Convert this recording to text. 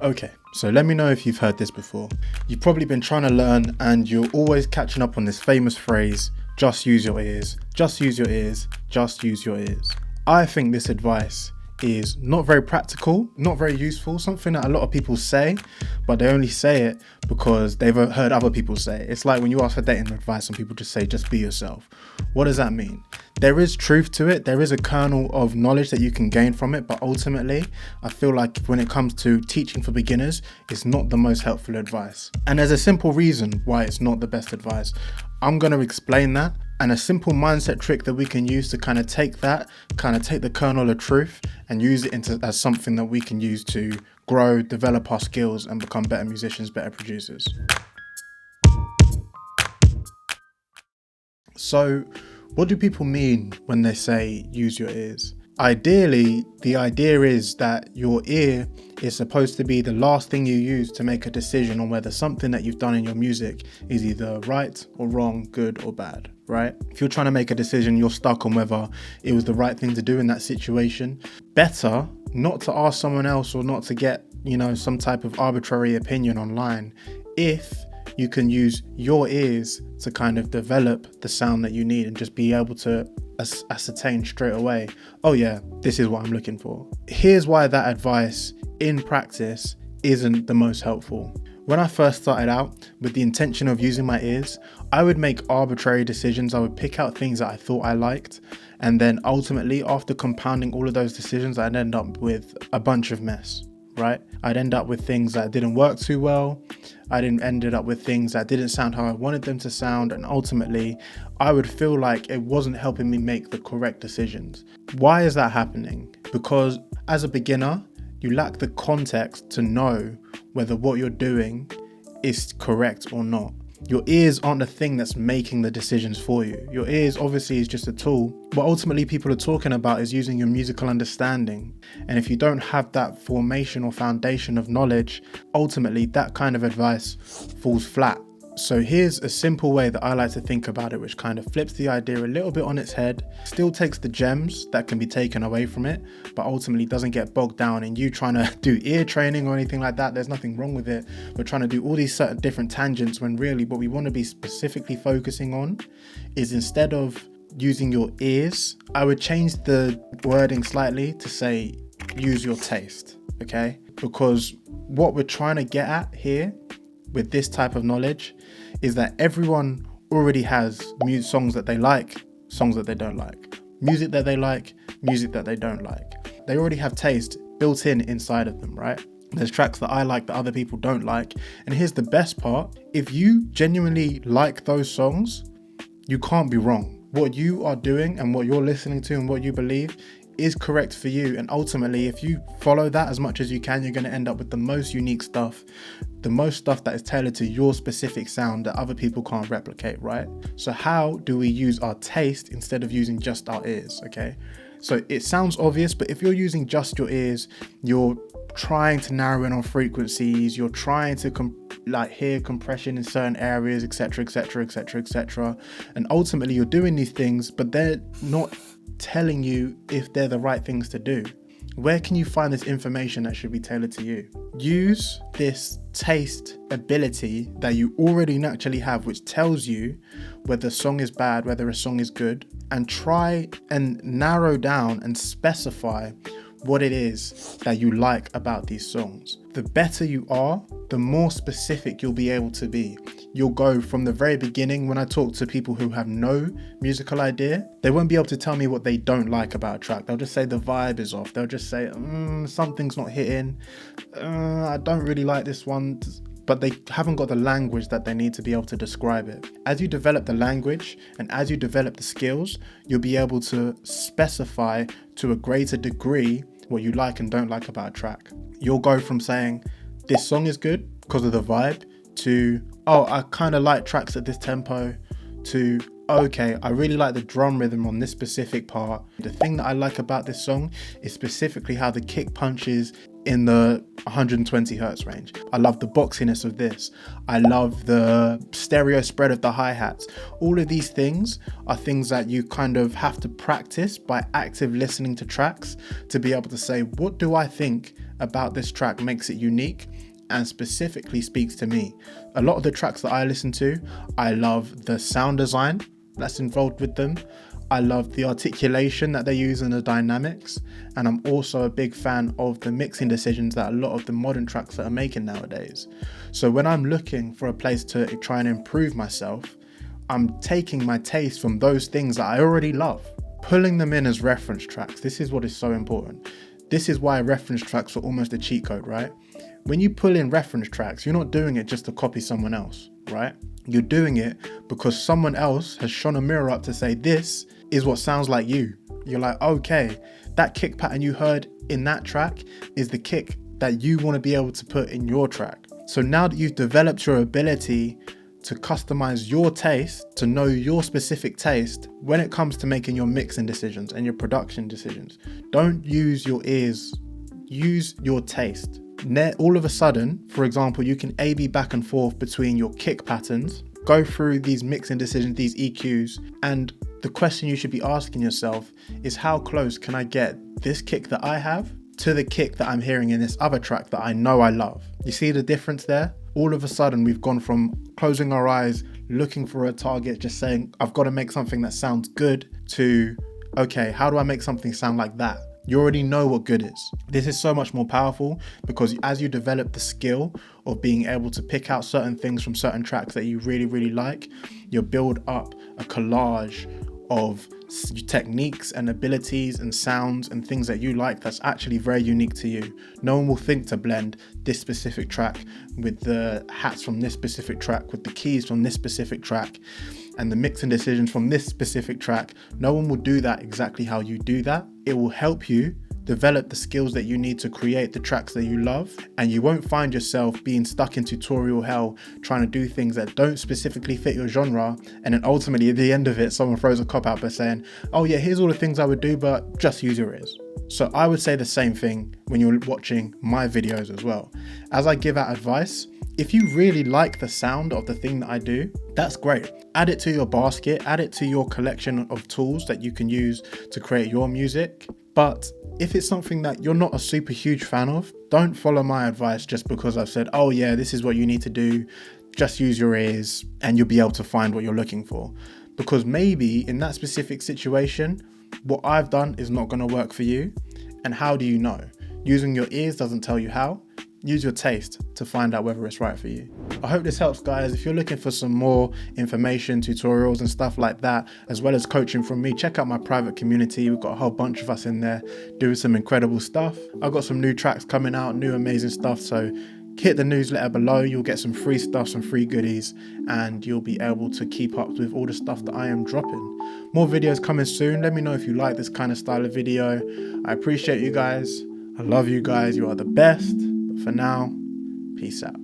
Okay, so let me know if you've heard this before. You've probably been trying to learn and you're always catching up on this famous phrase, just use your ears, just use your ears, just use your ears. I think this advice is not very practical, not very useful, something that a lot of people say, but they only say it because they've heard other people say it. It's like when you ask for dating advice and people just say, just be yourself. What does that mean? There is truth to it. There is a kernel of knowledge that you can gain from it, but ultimately, I feel like when it comes to teaching for beginners, it's not the most helpful advice. And there's a simple reason why it's not the best advice. I'm going to explain that, and a simple mindset trick that we can use to kind of take the kernel of truth and use it as something that we can use to grow, develop our skills and become better musicians, better producers. So what do people mean when they say use your ears? Ideally, the idea is that your ear is supposed to be the last thing you use to make a decision on whether something that you've done in your music is either right or wrong, good or bad, right? If you're trying to make a decision, you're stuck on whether it was the right thing to do in that situation. Better not to ask someone else or not to get, some type of arbitrary opinion online if you can use your ears to kind of develop the sound that you need and just be able to ascertain straight away, oh yeah, this is what I'm looking for. Here's why that advice in practice isn't the most helpful. When I first started out with the intention of using my ears, I would make arbitrary decisions. I would pick out things that I thought I liked, and then ultimately, after compounding all of those decisions, I'd end up with a bunch of mess, right? I'd end up with things that didn't work too well. Ended up with things that didn't sound how I wanted them to sound, and ultimately I would feel like it wasn't helping me make the correct decisions. Why is that happening? Because as a beginner, you lack the context to know whether what you're doing is correct or not. Your ears aren't the thing that's making the decisions for you. Your ears obviously is just a tool. What ultimately people are talking about is using your musical understanding. And if you don't have that formation or foundation of knowledge, ultimately that kind of advice falls flat. So here's a simple way that I like to think about it, which kind of flips the idea a little bit on its head, still takes the gems that can be taken away from it, but ultimately doesn't get bogged down in you trying to do ear training or anything like that. There's nothing wrong with it. We're trying to do all these certain different tangents when really what we want to be specifically focusing on is, instead of using your ears, I would change the wording slightly to say use your taste, okay? Because what we're trying to get at here with this type of knowledge is that everyone already has songs that they like, songs that they don't like, music that they like, music that they don't like. They already have taste built inside of them, right? There's tracks that I like that other people don't like. And here's the best part. If you genuinely like those songs, you can't be wrong. What you are doing and what you're listening to and what you believe is correct for you. And ultimately, if you follow that as much as you can, you're going to end up with the most unique stuff, the most stuff that is tailored to your specific sound that other people can't replicate, right? So how do we use our taste instead of using just our ears, okay? So it sounds obvious, but if you're using just your ears, you're trying to narrow in on frequencies, you're trying to hear compression in certain areas, etc., etc., etc., etc. And ultimately you're doing these things, but they're not telling you if they're the right things to do. Where can you find this information that should be tailored to you? Use this taste ability that you already naturally have, which tells you whether a song is bad, whether a song is good, and try and narrow down and specify what it is that you like about these songs. The better you are, the more specific you'll be able to be. You'll go from the very beginning. When I talk to people who have no musical idea, they won't be able to tell me what they don't like about a track. They'll just say the vibe is off. They'll just say, something's not hitting. I don't really like this one. But they haven't got the language that they need to be able to describe it. As you develop the language and as you develop the skills, you'll be able to specify to a greater degree what you like and don't like about a track. You'll go from saying, this song is good because of the vibe, to, oh, I kind of like tracks at this tempo, to, okay, I really like the drum rhythm on this specific part. The thing that I like about this song is specifically how the kick punches in the 120 hertz range. I love the boxiness of this. I love the stereo spread of the hi-hats. All of these things are things that you kind of have to practice by active listening to tracks to be able to say, what do I think about this track makes it unique and specifically speaks to me. A lot of the tracks that I listen to, I love the sound design that's involved with them. I love the articulation that they use and the dynamics. And I'm also a big fan of the mixing decisions that a lot of the modern tracks that are making nowadays. So when I'm looking for a place to try and improve myself, I'm taking my taste from those things that I already love, pulling them in as reference tracks. This is what is so important. This is why reference tracks are almost a cheat code, right? When you pull in reference tracks, you're not doing it just to copy someone else, right? You're doing it because someone else has shone a mirror up to say, this is what sounds like you. You're like, okay, that kick pattern you heard in that track is the kick that you want to be able to put in your track. So now that you've developed your ability to customize your taste, to know your specific taste when it comes to making your mixing decisions and your production decisions, don't use your ears, use your taste. All of a sudden, for example, you can A/B back and forth between your kick patterns, go through these mixing decisions, these EQs, and the question you should be asking yourself is, how close can I get this kick that I have to the kick that I'm hearing in this other track that I know I love? You see the difference there? All of a sudden, we've gone from closing our eyes, looking for a target, just saying, I've got to make something that sounds good, to, okay, how do I make something sound like that? You already know what good is. This is so much more powerful because as you develop the skill of being able to pick out certain things from certain tracks that you really, really like, you'll build up a collage of techniques and abilities and sounds and things that you like that's actually very unique to you. No one will think to blend this specific track with the hats from this specific track, with the keys from this specific track, and the mixing decisions from this specific track. No one will do that exactly how you do that. It will help you develop the skills that you need to create the tracks that you love, and you won't find yourself being stuck in tutorial hell trying to do things that don't specifically fit your genre, and then ultimately at the end of it someone throws a cop out by saying, oh yeah, here's all the things I would do, but just use your ears. So I would say the same thing when you're watching my videos as well. As I give out advice, if you really like the sound of the thing that I do, that's great. Add it to your basket, add it to your collection of tools that you can use to create your music. But if it's something that you're not a super huge fan of, don't follow my advice just because I've said, oh yeah, this is what you need to do. Just use your ears and you'll be able to find what you're looking for. Because maybe in that specific situation, what I've done is not going to work for you. And how do you know? Using your ears doesn't tell you how. Use your taste to find out whether it's right for you. I hope this helps, guys. If you're looking for some more information, tutorials and stuff like that, as well as coaching from me, check out my private community. We've got a whole bunch of us in there doing some incredible stuff. I've got some new tracks coming out, new amazing stuff. So hit the newsletter below. You'll get some free stuff, some free goodies, and you'll be able to keep up with all the stuff that I am dropping. More videos coming soon. Let me know if you like this kind of style of video. I appreciate you guys. I love you guys. You are the best. For now, peace out.